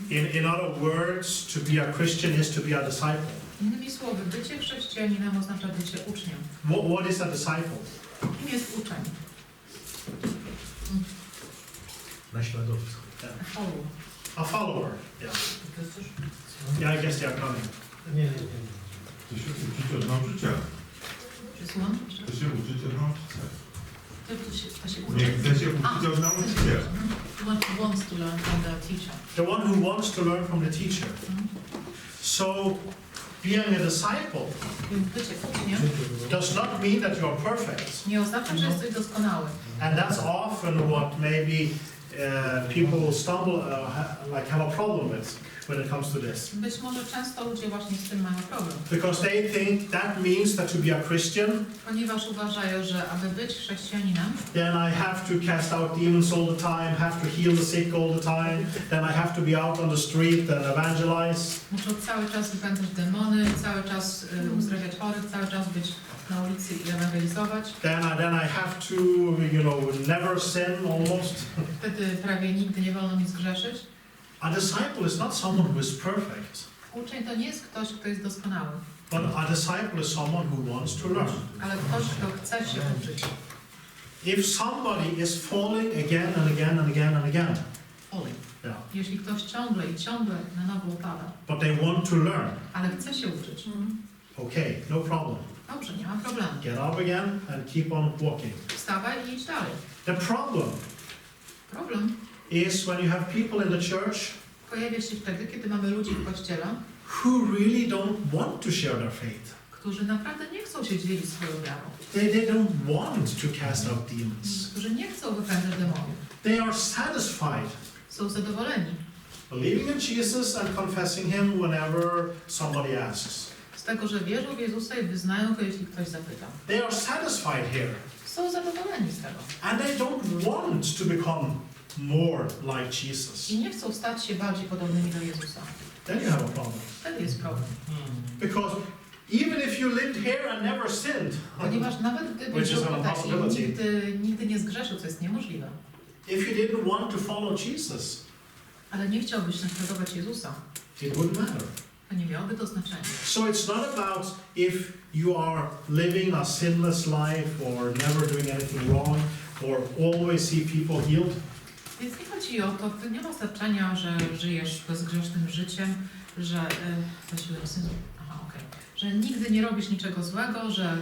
In other words, to be a Christian is to be a disciple. Innymi słowy, bycie chrześcijaninem oznacza bycie uczniem. What is a disciple? Kim jest uczeń? Naśladowca. A follower. Yeah, I guess they are coming. Nie. To się uczyć od nauczyciela. Słucham? To się uczyć od nauczyciela. To się Nie uczy. chce się uczyć od nauczyciela. The one who wants to learn from the teacher. The one who wants to learn from the teacher. So, being a disciple Więc bycie uczniem does not mean that you are perfect. nie oznacza, że jesteś doskonały. And that's often what maybe people stumble, like have a problem with when it comes to this. Być może często ludzie właśnie z tym mają problem. Because they think that means that to be a Christian, Ponieważ uważają, że aby być chrześcijaninem, then I have to cast out demons all the time, have to heal the sick all the time, then I have to be out on the street and evangelize. muszą cały czas wypędzać demony, cały czas uzdrawiać chorych, cały czas być na ulicy i ewangelizować. Then I have to, never sin almost. Wtedy prawie nigdy nie wolno mi zgrzeszyć. A disciple is not someone who is perfect, Uczeń to nie jest ktoś, kto jest doskonały, but a disciple is someone who wants to learn. ale ktoś, kto chce się uczyć. If somebody is falling again and again and again and again, yeah, Jeśli ktoś ciągle i ciągle na nowo upada, but they want to learn, ale chce się uczyć, okay, no problem. dobrze, nie ma problemu. Get up again and keep on walking. Wstawaj i idź dalej. The problem Problem is when you have people in the church pojawia się wtedy, kiedy mamy ludzi w kościele, who really don't want to share their faith. którzy naprawdę nie chcą się dzielić swoją wiarą, They don't want to cast out demons. którzy nie chcą wypędzać demonów. They are satisfied Są zadowoleni believing in Jesus and confessing Him whenever somebody asks. z tego, że wierzą w Jezusa i wyznają Go, jeśli ktoś zapyta. They are satisfied here. Są zadowoleni z tego. And they don't want to become more like Jesus. I nie chcą stać się bardziej podobnymi do Jezusa. Then you have a problem. Wtedy jest problem. Because even if you lived here and never sinned, Ponieważ nawet gdybyś Which is żył an tutaj i impossibility. nigdy nie zgrzeszył, co jest niemożliwe, if you didn't want to follow Jesus, ale nie chciałbyś naśladować Jezusa, it wouldn't matter. to nie miałoby to znaczenia. So it's not about if you are living a sinless life or never doing anything wrong or always see people healed. Więc nie chodzi o to, to nie ma znaczenia, że żyjesz bezgrzesznym życiem, że że nigdy nie robisz niczego złego, że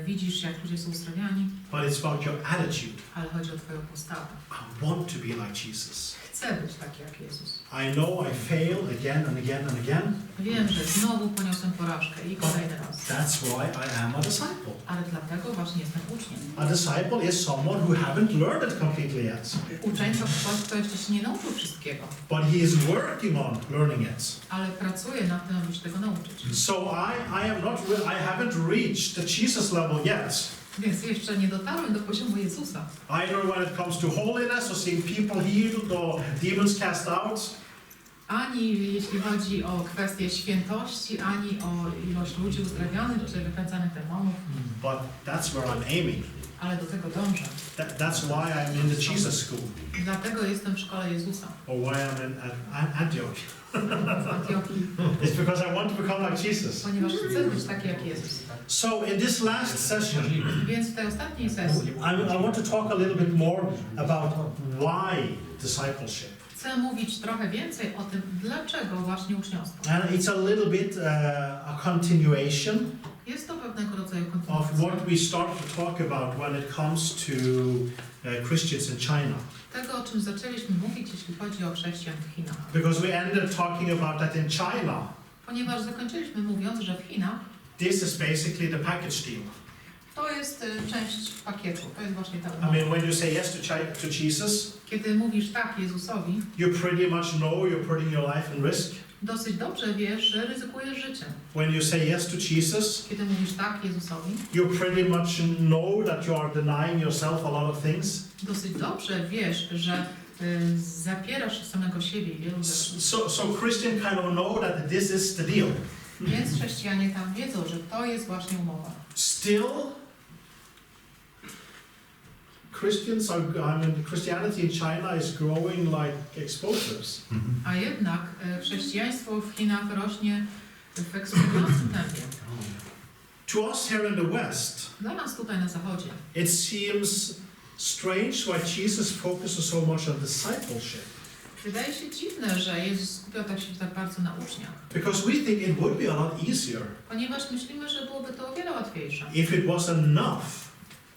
widzisz, jak ludzie są uzdrawiani, But it's about your attitude. ale chodzi o twoją postawę. I want to be like Jesus. Chcę być taki jak Jezus. I know I fail again and again and again. Wiem, że znowu poniosłem porażkę i kolejny raz. That's why I am a disciple. Ale dlatego właśnie jestem uczniem. A disciple is someone who haven't learned it completely yet. Uczeń to ktoś, kto jeszcze się nie nauczył wszystkiego, But he is working on learning it. ale pracuje nad tym, aby się tego nauczyć. So I haven't reached the Jesus level yet. Więc jeszcze nie dotarłem do poziomu Jezusa. Either when it comes to holiness or seeing people healed or demons cast out. Ani jeśli chodzi o kwestię świętości, ani o ilość ludzi uzdrawionych czy wypędzanych demonów. But that's where I'm aiming. Ale do tego dążę. That's why I'm in the Jesus school. Dlatego jestem w szkole Jezusa. Or why I'm in Antioch. W Antiochii. It's because I want to become like Jesus. Ponieważ chcę być taki jak Jezus. So in this last session, Więc w tej ostatniej sesji I want to talk a little bit more about why discipleship. chcę mówić trochę więcej o tym, dlaczego właśnie uczniostwo. And it's a little bit a continuation Jest to pewnego rodzaju of kontynuacja what we started to talk about when it comes to Christians in China. tego, o czym zaczęliśmy mówić, jeśli chodzi o chrześcijan w Chinach. Because we ended talking about that in China. Ponieważ zakończyliśmy mówiąc, że w Chinach This is basically the package deal. to jest część pakietu, to jest właśnie ta I umowa. mean, when you say yes to Jesus, Kiedy mówisz tak Jezusowi, you pretty much know you're putting your life in risk. dosyć dobrze wiesz, że ryzykujesz życiem. When you say yes to Jesus, Kiedy mówisz tak Jezusowi, you pretty much know that you are denying yourself a lot of things. dosyć dobrze wiesz, że zapierasz samego siebie i wielu rzeczy. So Christian kind of know that this is the deal. Więc chrześcijanie tam wiedzą, że to jest właśnie umowa. Still, Christianity in China is growing like explosives. A jednak chrześcijaństwo w Chinach rośnie w eksponującym tempie. To us here in the West, Dla nas tutaj na zachodzie it seems strange why Jesus focuses so much on discipleship. wydaje się dziwne, że Jezus skupiał się tak bardzo na uczniach. Because we think it would be a lot easier Ponieważ myślimy, że byłoby to o wiele łatwiejsze. if it was enough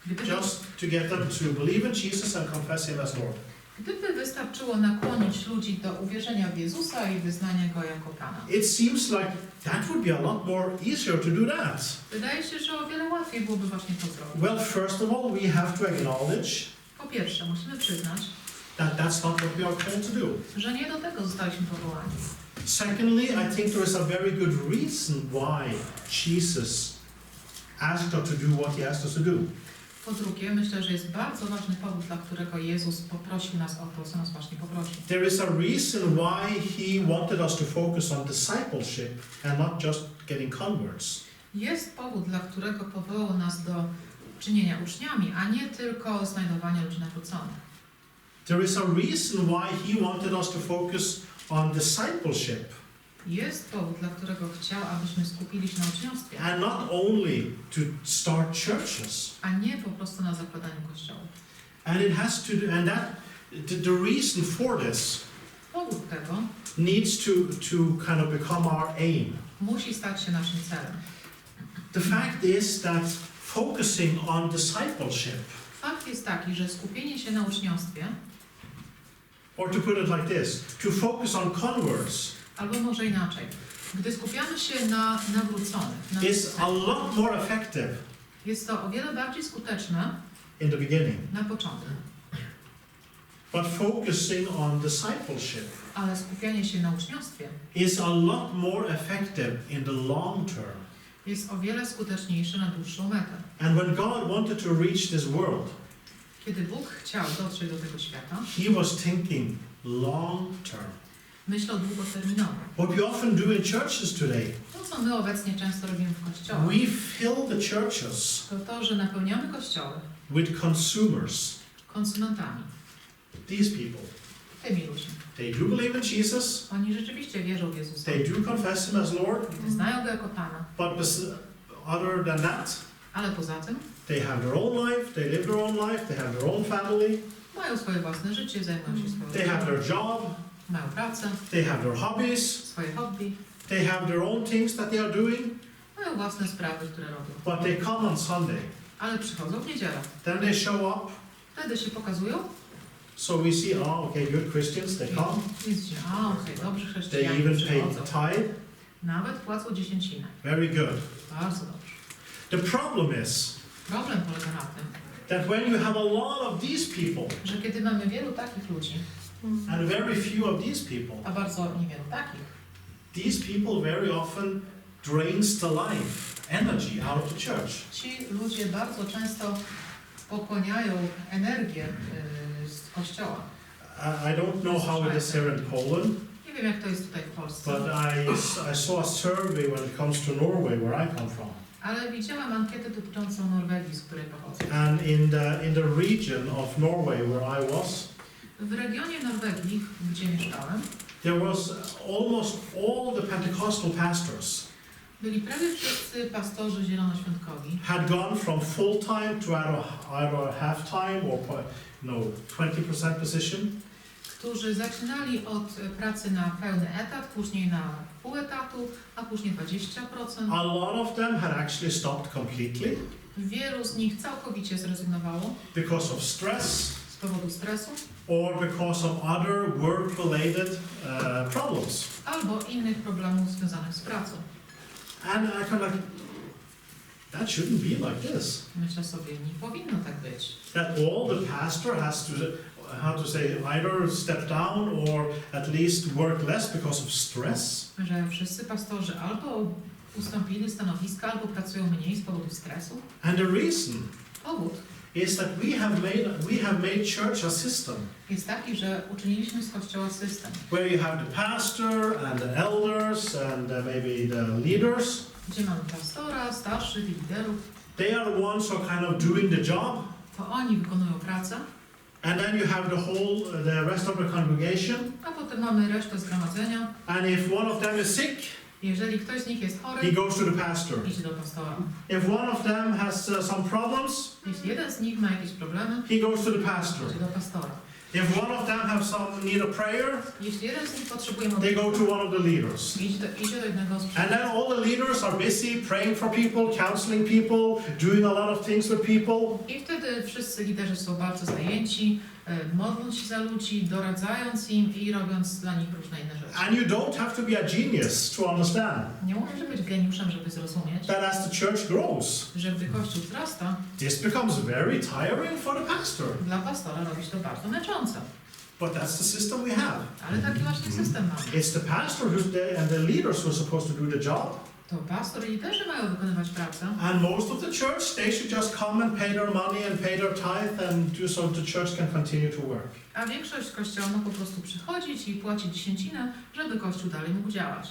Gdyby, just to get them to believe in Jesus and confess Him as Lord. gdyby wystarczyło nakłonić ludzi do uwierzenia w Jezusa i wyznania Go jako Pana. It seems like that would be a lot more easier to do that. Wydaje się, że o wiele łatwiej byłoby właśnie to zrobić. Well, first of all, we have to acknowledge Po pierwsze, musimy przyznać, that that's not what we are called to do. że nie do tego zostaliśmy powołani. Secondly, I think there is a very good reason why Jesus asked us to do what He asked us to do. Po drugie, myślę, że jest bardzo ważny powód, dla którego Jezus poprosił nas o to, co nas właśnie poprosił. There is a reason why He wanted us to focus on discipleship and not just getting converts. Jest powód, dla którego powołał nas do czynienia uczniami, a nie tylko znajdowania ludzi nawróconych. There is a reason why He wanted us to focus on discipleship Jest powód, dla którego chciał, abyśmy skupili się na uczniostwie, and not only to start churches. a nie po prostu na zakładaniu kościołów. And it has to do, and that the reason for this Powód tego needs to kind of become our aim. musi stać się naszym celem. The fact is that focusing on discipleship, Fakt jest taki, że skupienie się na uczniostwie, or to put it like this, to focus on converts albo może inaczej, gdy skupiamy się na nawróconych, is a lot more effective jest to o wiele bardziej skuteczne in the beginning. na początku. But focusing on discipleship Ale skupianie się na uczniostwie is a lot more effective in the long term. jest o wiele skuteczniejsze na dłuższą metę. And when God wanted to reach this world, Kiedy Bóg chciał dotrzeć do tego świata, He was thinking long term. myślał długoterminowo. What we often do in churches today, To, co my obecnie często robimy w kościołach, we fill the churches to, że napełniamy kościoły with consumers. konsumentami, These people, tymi ludźmi. they do believe in Jesus, Oni rzeczywiście wierzą w Jezusa, they do confess Him as Lord, wyznają Go jako Pana, but other than that, ale poza tym they have their own life, they live their own life, they have their own family, mają swoje własne życie, zajmują się swoją they have pracą, their job, mają pracę, they have their hobbies, swoje hobby, they have their own things that they are doing, mają własne sprawy, które robią. but they come on Sunday. Ale przychodzą w niedzielę. Then they show up, Wtedy się pokazują so we see, oh, okay, good Christians, they come, i widzicie, a okej, dobrzy they chrześcijanie even przychodzą. pay tithe, Nawet płacą dziesięcinę. very good. Bardzo dobrze. The problem is Problem polega na tym, that when you have a lot of these people, że kiedy mamy wielu takich ludzi, and very few of these people, a bardzo niewielu takich, these people very often drains the life, energy out of the church. ci ludzie bardzo często pochłaniają energię z kościoła. I don't know how it is here in Poland, Nie wiem, jak to jest tutaj w Polsce, but I saw a survey when it comes to Norway, where I come from. ale widziałam ankietę dotyczącą Norwegii, z której pochodzę. And in the region of Norway where I was, W regionie Norwegii, gdzie mieszkałem, there was almost all the Pentecostal pastors byli prawie wszyscy pastorzy zielonoświątkowi, had gone from full time to either half time or 20% position. którzy zaczynali od pracy na pełny etat, później na pół etatu, a później 20%. A lot of them had actually stopped completely Wielu z nich całkowicie zrezygnowało because of stress z powodu stresu or because of other work-related problems. albo innych problemów związanych z pracą. And I kind of like, that shouldn't be like this. Myślę sobie, nie powinno tak być. That all the pastor has to, how to say, either step down or at least work less because of stress. Że wszyscy pastorzy albo ustąpili stanowiska, albo pracują mniej z powodu stresu. And the reason Powód is that we have made church a system jest taki, że uczyniliśmy z Kościoła system, where you have the pastor and the elders and maybe the leaders. gdzie mamy pastora, starszych, liderów. They are the ones who are kind of doing the job, to oni wykonują pracę, And then you have the rest of the congregation. a potem mamy resztę zgromadzenia. And if one of them is sick, Jeżeli ktoś z nich jest he chory, goes to the pastor. idzie do pastora. If one of them has some problems, Jeśli jeden z nich ma jakieś problemy, he goes to the pastor. idzie do pastora. If one of them need a prayer, Jeśli jeden z nich potrzebuje they modlitwy, go to one of the leaders. idzie do jednego z And then przywódców. all the leaders are busy praying for people, counseling people, doing a lot of things with people. I wtedy wszyscy liderzy są bardzo zajęci, modląc się za ludzi, doradzając im i robiąc dla nich różne inne rzeczy. And you don't have to be a genius to understand Nie musisz być geniuszem, żeby zrozumieć, that as the church grows, że gdy Kościół wzrasta, this becomes very tiring for the pastor. dla pastora robi się to bardzo męczące. But that's the system we have. Ale taki właśnie system mamy. It's the pastor who's there and the leaders who are supposed to do the job. To pastor i liderzy mają wykonywać pracę, And most of the church, they should just come and pay their money and pay their tithe and do so the church can continue to work. a większość kościoła ma po prostu przychodzić i płacić dziesięcinę, żeby Kościół dalej mógł działać.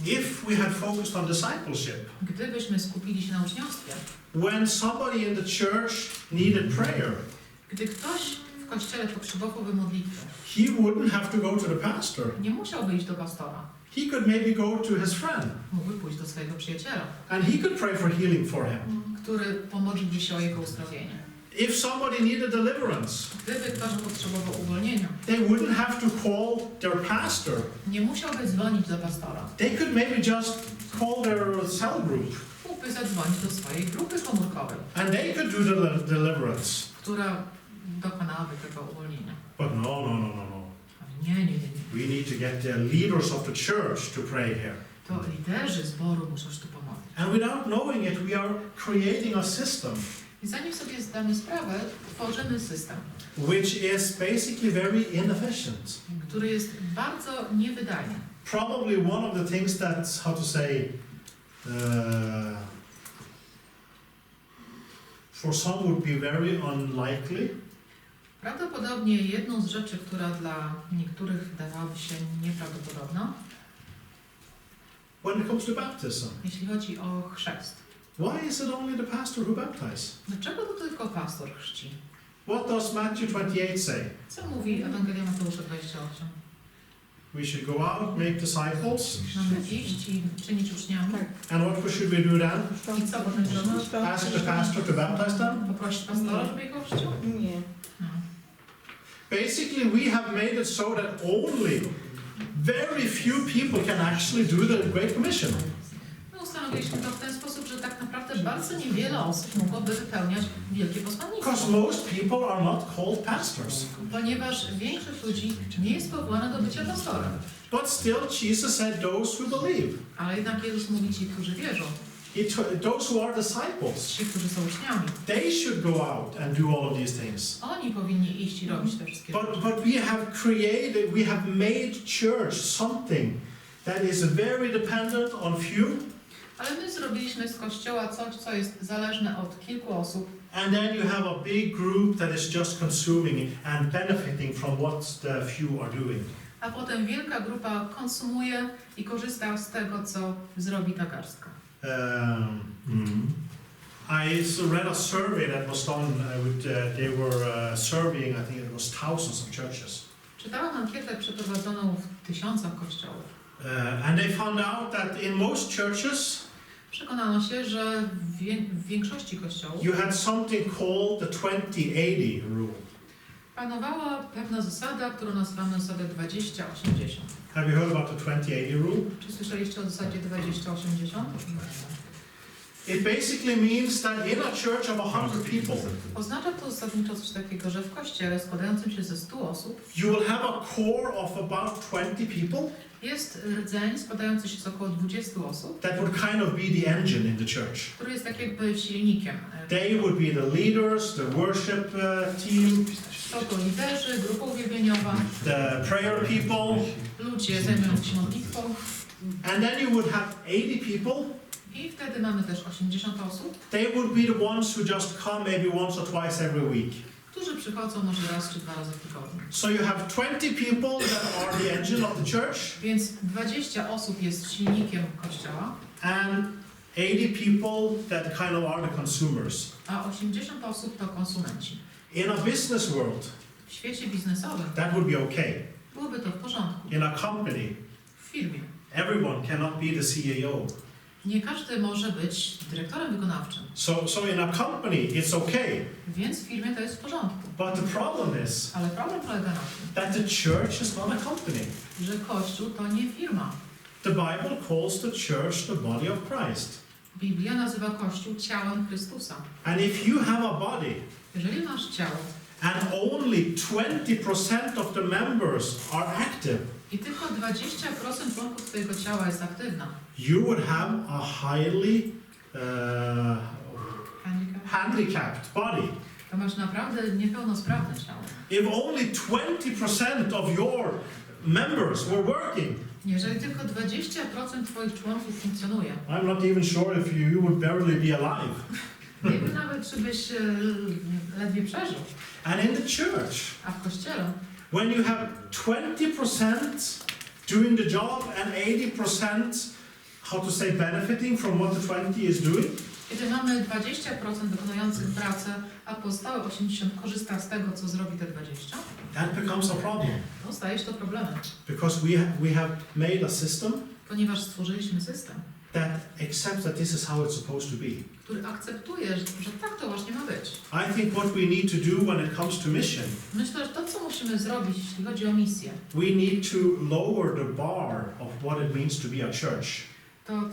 If we had focused on discipleship, Gdybyśmy skupili się na uczniostwie, when somebody in the church needed prayer, gdy ktoś w kościele potrzebowałby modlitwy, he wouldn't have to go to the pastor. nie musiałby iść do pastora. He could maybe go to his friend Mógłby pójść do swojego przyjaciela, and he could pray for healing for him. który pomodliłby się o jego uzdrowienie. If somebody needed deliverance, Gdyby ktoś potrzebował uwolnienia, they wouldn't have to call their pastor. nie musiałby dzwonić do pastora. They could maybe just call their cell group Mógłby zadzwonić do swojej grupy komórkowej, and they could do the deliverance. która dokonałaby tego uwolnienia. But no. Ale nie. We need to get the leaders of the church to pray here. To liderzy zboru muszą się tu pomodlić. And without knowing it, we are creating a system I zanim sobie zdamy sprawę, tworzymy system, which is basically very inefficient. który jest bardzo niewydajny. Probably one of the things that's, how to say, for some would be very unlikely. Prawdopodobnie jedną z rzeczy, która dla niektórych wydawałaby się nieprawdopodobna, When it comes to baptism, jeśli chodzi o chrzest. why is it only the pastor who baptizes? Dlaczego to tylko pastor chrzci? What does Matthew 28 say? Co mówi Ewangelia Mateusza 28? We should go out, make disciples. Mamy iść i czynić uczniami. And what should we do then? I co potem zrobić? Ask the pastor to baptize them? Poprosić pastora, żeby ich chrzcił? Nie. No. Basically, we have made it so that only very few people can actually do the Great Commission. My ustanowiliśmy to w ten sposób, że tak naprawdę bardzo niewiele osób mogłoby wypełniać wielkie Because posłannictwo. most people are not called pastors. Ponieważ większość ludzi nie jest powołana do bycia pastorem. But still, Jesus said those who believe, Ale jednak Jezus mówi ci, którzy wierzą, those who are disciples, ci, którzy są uczniami. they should go out and do all of these things. Oni powinni iść i robić te wszystkie rzeczy. But we have made church something that is very dependent on few, Ale my zrobiliśmy z Kościoła coś, co jest zależne od kilku osób, and then you have a big group that is just consuming and benefiting from what the few are doing. a potem wielka grupa konsumuje i korzysta z tego, co zrobi ta garstka. I read a survey that was done they were surveying, I think it was thousands of churches. Czytałam ankietę przeprowadzoną w tysiącach kościołów. And they found out that in most churches Przekonano się, że w większości kościołów you had something called the 20-80 rule. panowała pewna zasada, którą nazywamy zasadę 20-80. Have you heard about the 20-80 rule? Czy słyszeliście o zasadzie 20-80? It basically means that in a church of 100 people, Oznacza to zasadniczo coś takiego, że w kościele składającym się ze 100 osób you will have a core of about 20 people jest rdzeń składający się z około 20 osób, that would kind of be the engine in the church. który jest tak jakby silnikiem. They would be the leaders, the worship team, Są to liderzy, grupa uwielbieniowa, the prayer people, ludzie zajmujący się modlitwą and then you would have 80 people. i wtedy mamy też 80 osób, They would be the ones who just come maybe once or twice every week. którzy przychodzą może raz czy dwa razy w tygodniu. So you have 20 people that are the engine of the church, Więc 20 osób jest silnikiem kościoła, and 80 people that kind of are the consumers. a 80 osób to konsumenci. In a business world, W świecie biznesowym that would be okay. byłoby to w porządku. In a company, W firmie everyone cannot be the CEO. nie każdy może być dyrektorem wykonawczym, So in a company, it's okay. więc w firmie to jest w porządku. But the problem is Ale problem polega na tym, that the church is not a company. że Kościół to nie firma. The Bible calls the church the body of Christ. Biblia nazywa Kościół ciałem Chrystusa. And if you have a body Jeżeli masz ciało and only 20% of the members are active, i tylko 20% członków twojego ciała jest aktywna, you would have a highly handicap, handicapped body. to masz naprawdę niepełnosprawne ciało. If only 20% of your members were working, Jeżeli tylko 20% twoich członków funkcjonuje, I'm not even sure if you would barely be alive. nie wiem nawet, czy byś ledwie przeżył. And in the church, A w Kościele, when you have 20% doing the job and 80%, how to say, benefiting from what the 20 is doing, kiedy mamy 20% wykonujących pracę, a pozostałe 80% korzysta z tego, co zrobi te 20%, that becomes a problem. to staje się to problemem. Because we have made a system Ponieważ stworzyliśmy system, that accepts that this is how it's supposed to be. który akceptuje, że tak to właśnie ma być. I think what we need to do when it comes to mission, Myślę, że to, co musimy zrobić, jeśli chodzi o misję, we need to lower the bar of what it means to be a church.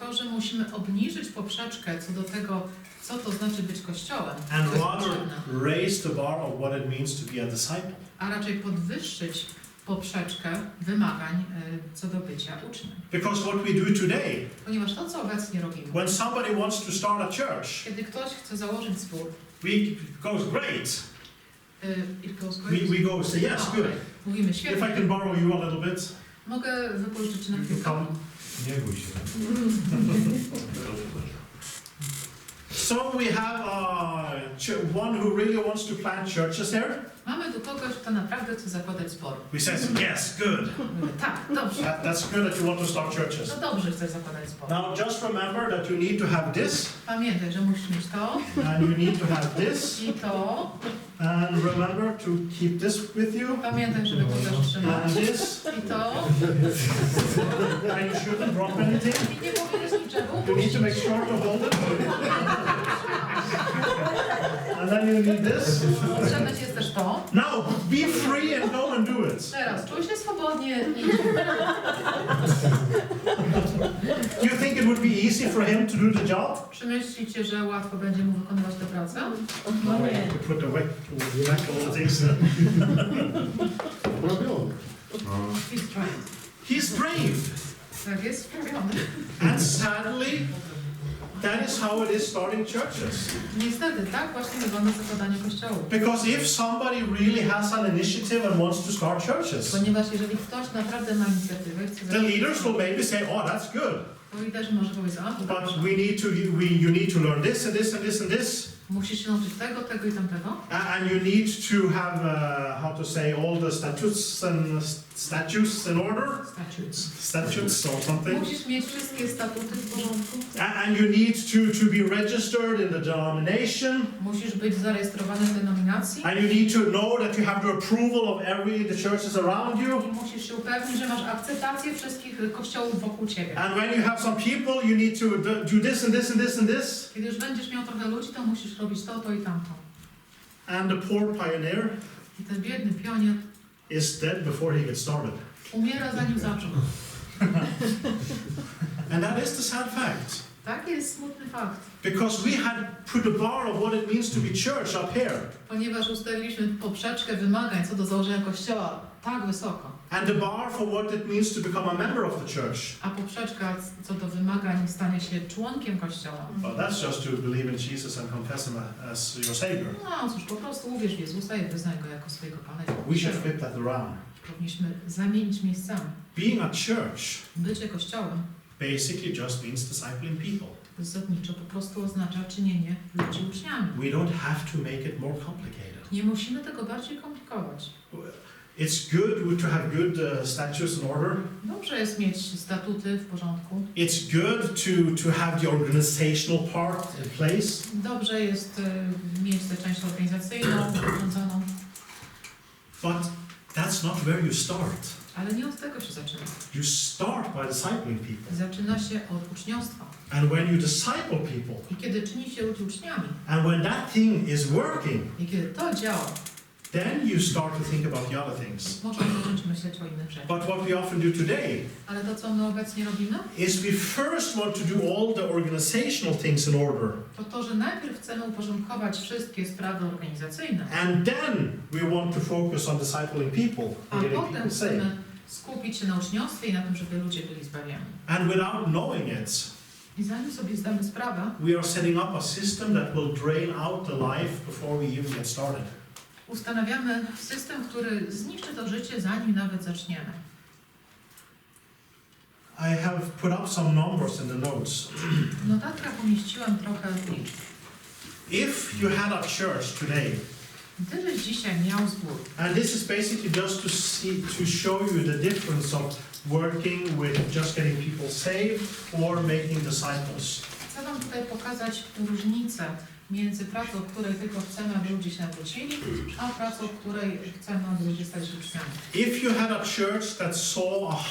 to, że musimy obniżyć poprzeczkę co do tego, co to znaczy być Kościołem, And to jest rather potrzebne, raise the bar of what it means to be a disciple. a raczej podwyższyć poprzeczkę wymagań co do bycia uczniem. Because what we do today, Ponieważ to, co obecnie robimy, when somebody wants to start a church, kiedy ktoś chce założyć zbór, it goes great. it goes We, great. we go say, yes, good. Mówimy If I świetnie. can borrow you a little bit, Mogę wypożyczyć na you chwilkę. come. Nie bój się. So we have one who really wants to plant churches here. Mamy tu kogoś, kto naprawdę chce zakładać zbór. We says, yes, good. Mówimy, tak, dobrze. That's good that you want to start churches. No dobrze, chcesz zakładać zbór. Now just remember that you need to have this, Pamiętaj, że musisz mieć to and you need to have this, i to. and remember to keep this with you, Pamiętaj, żeby to też trzymać. and this, I to. and you shouldn't drop anything. I nie powinieneś niczego You need to make sure to hold it. And then you need this. Potrzebne ci jest też to. Now, be free and go and do it. Teraz, czuj się swobodnie i You think it would be easy for him to do the job? czy myślicie, że łatwo będzie mu wykonywać tę pracę? No nie. To put the whack all things in. He's trying. He's brave. Tak jest sprawiony. And sadly, that is how it is starting churches. Niestety, tak właśnie wygląda zakładanie kościołów. Because if somebody really has an initiative and wants to start churches, Ponieważ jeżeli ktoś naprawdę ma inicjatywę i chce the leaders will maybe say, oh, that's good. to liderzy może powiedzieć, a to But dobrze. you need to learn this and this and this and this. Musisz się nauczyć tego, tego i tamtego. And you need to have, how to say, all the statutes in order. Statutes or something. Musisz mieć wszystkie statuty w porządku. And you need to be registered in the denomination. Musisz być zarejestrowany w denominacji. And you need to know that you have the approval of the churches around you. I musisz się upewnić, że masz akceptację wszystkich kościołów wokół ciebie. And when you have some people, you need to do this and this and this and this. Kiedy już będziesz miał trochę ludzi, to musisz robić to i tamto. And the poor pioneer I ten biedny pionier is dead before he gets started. umiera zanim zaczął. And that is the sad fact. Taki jest smutny fakt. Because we had put the bar of what it means to be church up here. Ponieważ ustaliliśmy poprzeczkę wymagań co do założenia kościoła tak wysoko. And the bar for what it means to become a member of the church. A poprzeczka co do wymagań stania się członkiem kościoła. Well, that's just to believe in Jesus and confess him as your Savior. No cóż, po prostu uwierz w Jezusa i wyznaj Go jako swojego Pana. We should flip that around. Powinniśmy zamienić miejscami. Being a church Bycie kościołem basically just means discipling people. zasadniczo po prostu oznacza czynienie ludzi uczniami. We don't have to make it more complicated. Nie musimy tego bardziej komplikować. It's good to have good statutes in order. Dobrze jest mieć statuty w porządku. It's good to have the organizational part in place. Dobrze jest mieć tę część organizacyjną, urządzoną, But that's not where you start. ale nie od tego się zaczyna. You start by discipling people. Zaczyna się od uczniostwa. And when you disciple people, I kiedy czyni się ludzi uczniami, and when that thing is working, i kiedy to działa, then you start to think about the other things. można zacząć myśleć o innych rzeczach. But what we often do today Ale to, co my obecnie robimy, is we first want to do all the organizational things in order. to, że najpierw chcemy uporządkować wszystkie sprawy organizacyjne, And then we want to focus on discipling people, a and getting potem people saved. chcemy skupić się na uczniostwie i na tym, żeby ludzie byli zbawieni. And without knowing it, I zanim sobie zdamy sprawę, we are setting up a system that will drain out the life before we even get started. ustanawiamy system, który zniszczy to życie, zanim nawet zaczniemy. I have put up some numbers in the notes. W notatkach umieściłem trochę liczb. If you had a church today, Gdybyś dzisiaj miał zbór, and this is basically just to show you the difference of working with just getting people saved or making disciples. chcę Wam tutaj pokazać różnicę między pracą, w której tylko chcemy, aby ludzie się nawrócili, a pracą, w której chcemy, aby ludzie stali się uczniami. If you had a church that saw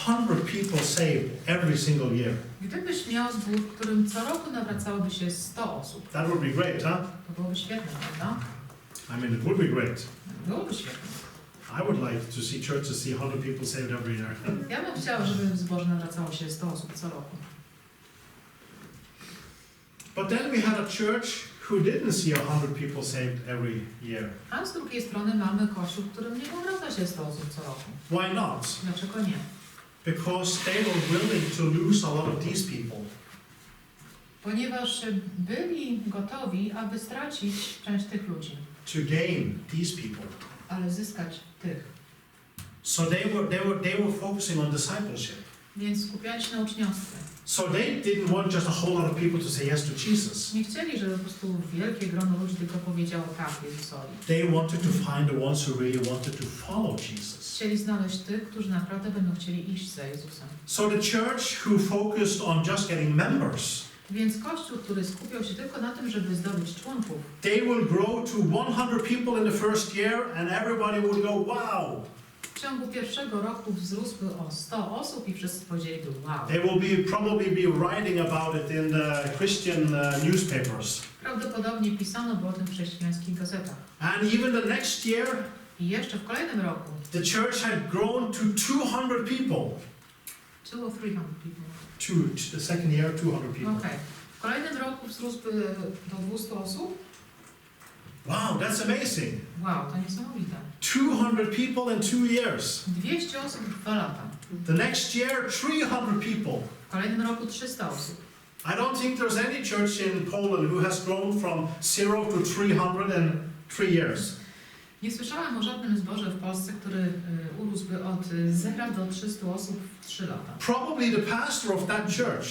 100 people saved every single year, Gdybyś miał zbór, w którym co roku nawracałoby się 100 osób, that would be great, huh? to byłoby świetne, prawda? I mean, it would be great. Byłoby świetne. I would like to see churches see 100 people saved every year. Ja bym chciała, żeby w zborze nawracało się 100 osób co roku. But then we had a church who didn't see 100 people saved every year. A z drugiej strony mamy kościół, w którym nie nawraca się 100 osób co roku. Why not? Dlaczego nie? Because they were willing to lose a lot of these people. Ponieważ byli gotowi, aby stracić część tych ludzi, To gain these people. ale zyskać tych. So they were focusing on discipleship. Więc skupiali się na uczniostwie. So they didn't want just a whole lot of people to say yes to Jesus. Nie chcieli, żeby po prostu wielkie grono ludzi tylko powiedziało tak Jezusowi. They wanted to find the ones who really wanted to follow Jesus. Chcieli znaleźć tych, którzy naprawdę będą chcieli iść za Jezusem. So the church who focused on just getting members, Więc Kościół, który skupiał się tylko na tym, żeby zdobyć członków, they will grow to 100 people in the first year and everybody would go, wow. w ciągu pierwszego roku wzrósłby o 100 osób i wszyscy powiedzieliby wow. They will probably be writing about it in the Christian newspapers. Prawdopodobnie pisano by o tym w chrześcijańskich gazetach. And even the next year, I jeszcze w kolejnym roku the church had grown to 200 people. 200 or 300 people. The second year, 200 people. Okej. W kolejnym roku wzrósłby do 200 osób. Wow, that's amazing. Wow, to niesamowite. 200 people in 2 years. 200 osób w 2 lata. The next year, 300 people. W kolejnym roku 300 osób. I don't think there's any church in Poland who has grown from 0 to 300 in 3 years. Nie słyszałam o żadnym zborze w Polsce, który urósłby od 0 do 300 osób w 3 lata. Probably the pastor of that church,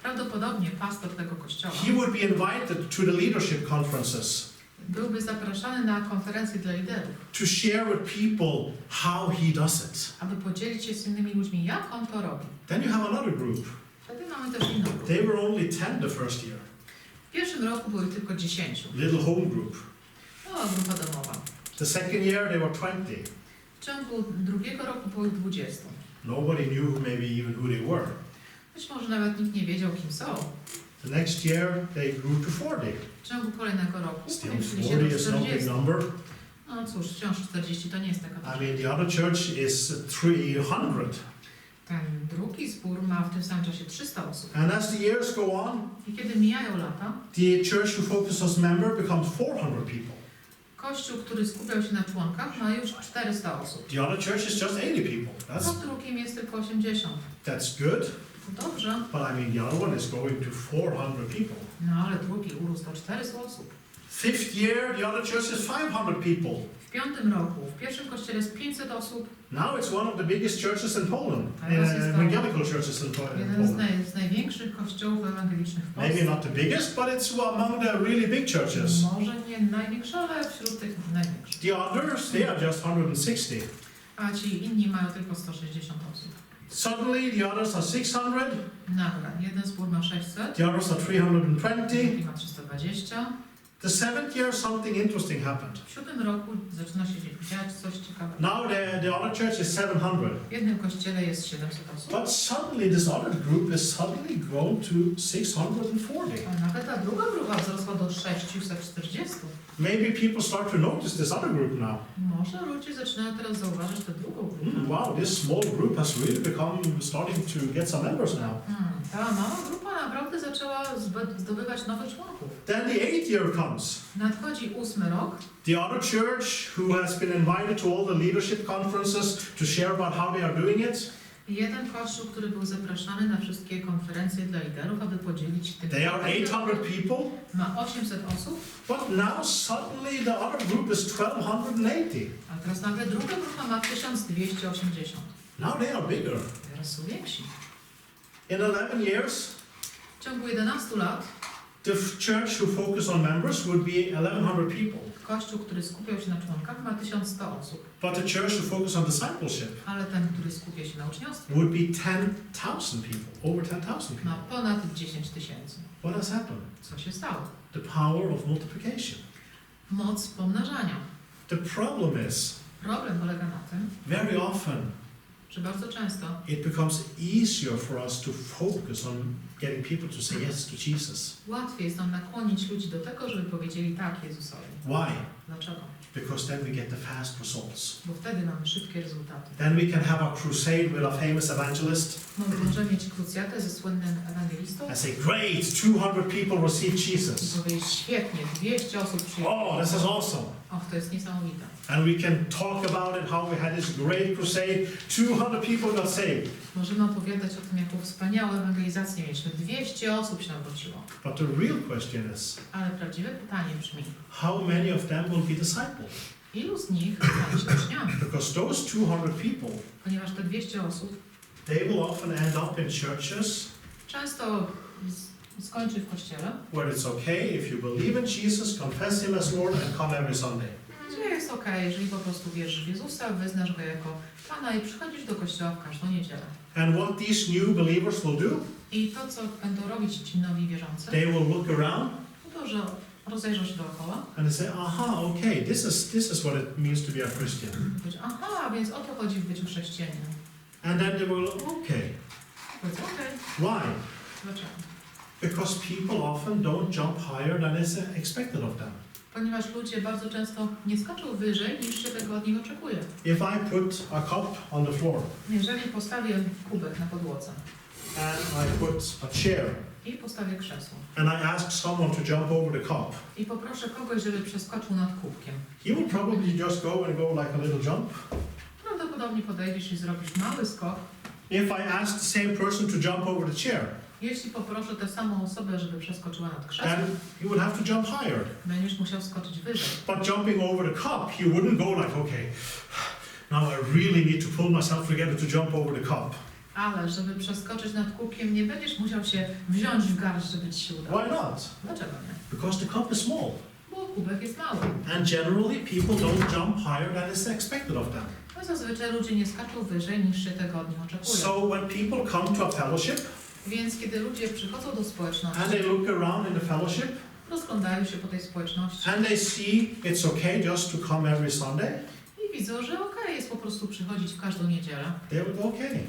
Prawdopodobnie pastor tego kościoła he would be invited to the leadership conferences byłby zapraszany na konferencje dla liderów, to share with people how he does it. aby podzielić się z innymi ludźmi, jak on to robi. Then you have another group. Wtedy mamy też inną grupę. They were only 10 the first year. W pierwszym roku były tylko 10. Little home group. No, grupa domowa. The second year they were 20. W ciągu drugiego roku było ich 20. Nobody knew maybe even who they were. Być może nawet nikt nie wiedział, kim są. The next year they grew to 40. W ciągu kolejnego roku Still powiększyli się 40 do is no big 40. number. No cóż, wciąż 40 to nie jest taka I duża. mean, the other church is 300. Ten drugi zbór ma w tym samym czasie 300 osób. And as the years go on, I kiedy mijają lata, the church who focuses on member becomes 400 people. kościół, który skupiał się na członkach, ma już 400 osób. The other church is just 80 people. A w drugim jest tylko 80. That's good, Dobrze, but I mean, the other one is going to 400 people. no ale drugi urósł do 400 osób. Fifth year, the other church is 500 people. W piątym roku, w pierwszym kościele jest 500 osób. Now it's one of the biggest churches in Poland, Teraz jest to evangelical churches in jeden Poland. z największych kościołów ewangelicznych w Maybe Polsce. not the biggest, but it's among the really big churches. Może nie największy, ale wśród tych największych. The others, they are just 160. a ci inni mają tylko 160 osób. Suddenly the others are 600, Nagle, jeden zbór ma 600, the others are 320. drugi ma 320. The 7th year, something interesting happened. W 7 roku zaczyna się dziać coś ciekawego. Now the other church is 700. W jednym kościele jest 700 osób, But suddenly this other group is suddenly grown to 640. a nawet ta druga grupa wzrosła do 640. Maybe people start to notice this other group now. Może ludzie zaczynają teraz zauważyć tę drugą grupę. Wow, this small group has really become starting to get some members now. Ta mała grupa naprawdę zaczęła zdobywać nowych członków. Then the 8th year comes. Nadchodzi 8 rok. The other church who has been invited to all the leadership conferences to share about how they are doing it. Jeden kościół, który był zapraszany na wszystkie konferencje dla liderów, aby podzielić tym. They are 800 people. Ma 800 osób, But now suddenly the other group is 1280. a teraz nagle druga grupa ma 1280. Now they are bigger. Teraz są więksi. In 11 years, W ciągu 11 lat the church who focus on members would be 1100 people. kościół, który skupiał się na członkach, ma 1100 osób, But the church who focus on discipleship ale ten, który skupia się na uczniostwie, would be 10,000 people, over 10,000 ma people. ponad 10 tysięcy. What has happened? Co się stało? The power of multiplication. Moc pomnażania. The problem is, Problem polega na tym, very often że bardzo często it becomes easier for us to focus on getting people to say yes to Jesus. łatwiej jest nam nakłonić ludzi do tego, żeby powiedzieli tak Jezusowi. Why? Dlaczego? Because then we get the fast results. Bo wtedy mamy szybkie rezultaty. Then we can have a crusade with a famous evangelist Możemy mieć krucjatę ze słynnym ewangelistą and say, great, 200 people receive i Jesus. powiedzieć, świetnie, 200 osób przyjęło. Oh, this is awesome. Och, to jest niesamowite. And we can talk about it, how we had this great crusade, 200 people got saved. Możemy opowiadać o tym, jaką wspaniałą ewangelizację mieliśmy. 200 osób się nawróciło. But the real question is, Ale prawdziwe pytanie brzmi, how many of them will be disciples? ilu z nich stanie się uczniami? Because those 200 people, Ponieważ te 200 osób they will often end up in churches często skończy w kościele, where it's okay if you believe in Jesus, confess Him as Lord, and come every Sunday. gdzie jest okej, jeżeli po prostu wierzysz w Jezusa, wyznasz Go jako Pana i przychodzisz do kościoła w każdą niedzielę. And what these new believers will do, I to, co będą robić ci nowi wierzący, they will look around to, że rozejrzą się dookoła and they say, aha, okay, this is what it means to be a Christian. i powiedzą, aha, więc o to chodzi w byciu chrześcijaninem. And then they will, okay, Powiedzą, okej, why? dlaczego? Because people often don't jump higher than is expected of them. Ponieważ ludzie bardzo często nie skaczą wyżej, niż się tego od nich oczekuje. If I put a cup on the floor Jeżeli postawię kubek na podłodze and I put a chair i postawię krzesło and I ask someone to jump over the cup, i poproszę kogoś, żeby przeskoczył nad kubkiem, you will probably just go like a little jump. prawdopodobnie podejdziesz i zrobisz mały skok. If I ask the same person to jump over the chair, Jeśli poproszę tę samą osobę, żeby przeskoczyła nad then krzesłem, you would have to jump higher. będziesz musiał skoczyć wyżej. But jumping over the cup, you wouldn't go like, okay, now I really need to pull myself together to jump over the cup. Ale żeby przeskoczyć nad kubkiem, nie będziesz musiał się wziąć w garść, żeby ci się udało. Why not? Dlaczego nie? Because the cup is small. Bo kubek jest mały. And generally, people don't jump higher than is expected of them. A zazwyczaj ludzie nie skaczą wyżej, niż się tego od nich oczekuje. So when people come to a fellowship Więc kiedy ludzie przychodzą do społeczności, and they look around in the fellowship rozglądają się po tej społeczności and they see it's okay just to come every Sunday, i widzą, że okej, jest po prostu przychodzić w każdą niedzielę. they will go, okay,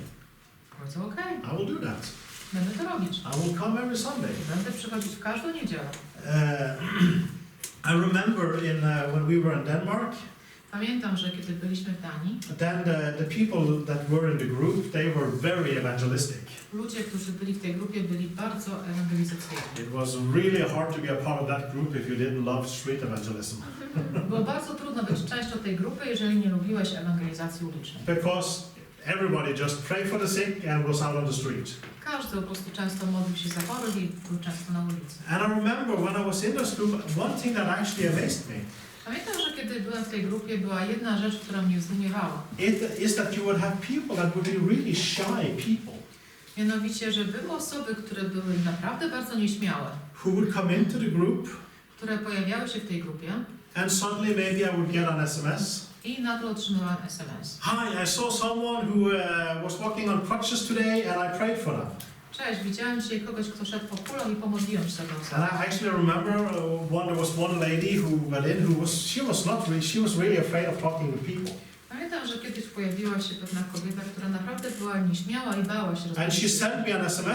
Powiedzą, okej, I will do that. będę to robić. I will come every Sunday. Będę przychodzić w każdą niedzielę. I remember when we were in Denmark, Pamiętam, że kiedy byliśmy w Danii, then the people that were in the group, they were very evangelistic. ludzie, którzy byli w tej grupie, byli bardzo ewangelizacyjni. It was really hard to be a part of that group if you didn't love street evangelism. Było bardzo trudno być częścią tej grupy, jeżeli nie lubiłeś ewangelizacji ulicznej. Because everybody just prayed for the sick and was out on the street. Każdy po prostu często modlił się za chorych i był często na ulicy. And I remember when I was in this group, one thing that actually amazed me Pamiętam, że kiedy byłem w tej grupie, była jedna rzecz, która mnie zdumiewała. is that you would have people that would be really shy people Mianowicie, że były osoby, które były naprawdę bardzo nieśmiałe, who would come into the group które pojawiały się w tej grupie and suddenly maybe I would get an SMS I nagle otrzymałam SMS. Hi, I saw someone who was walking on crutches today and I prayed for them. Cześć, widziałem dzisiaj kogoś, kto szedł po kulą i pomodliłem się za tą osobę. And I actually remember there was one lady who went in she was really afraid of talking with people. Pamiętam, że kiedyś pojawiła się pewna kobieta, która naprawdę była nieśmiała i bała się And rozmawiać. she sent me an SMS